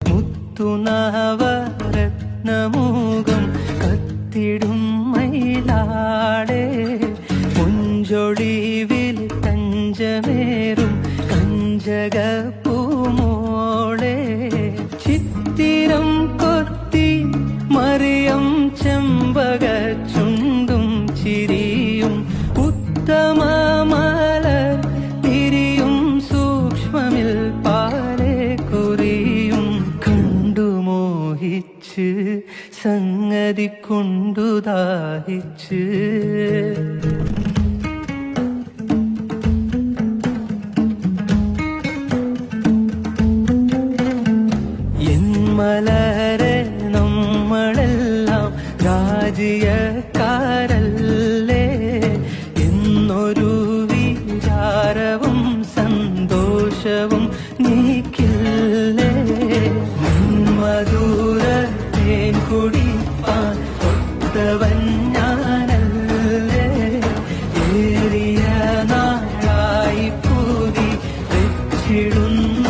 മുത്തുനാവരത്നമൂകം കത്തിടും മയിലാടേ മുഞ്ചൊളിവിൽ തഞ്ചമേറും കഞ്ചകപ്പൂമോളെ ചിത്തിരം കൊത്തി മറിയം ചെമ്പക ചുണ്ടും ചിരിയും ഉത്തമ മലർ തിരിയും സൂക്ഷ്മമിൽ പാലെ കുറിയും കണ്ടു മോഹിച്ച് സംഗതി കൊണ്ടു ദാഹിച്ച് മലരെ നമ്മളെല്ലാം രാജ്യക്കാരല്ലേ എന്നൊരു വിചാരവും സന്തോഷവും നീക്കില്ലേ മധുര തേൻ കുടിപ്പാൻ ഒത്തവൻ ഞാനല്ലേ ഏറിയ നാളായി പൂതി വെച്ചിടുന്നു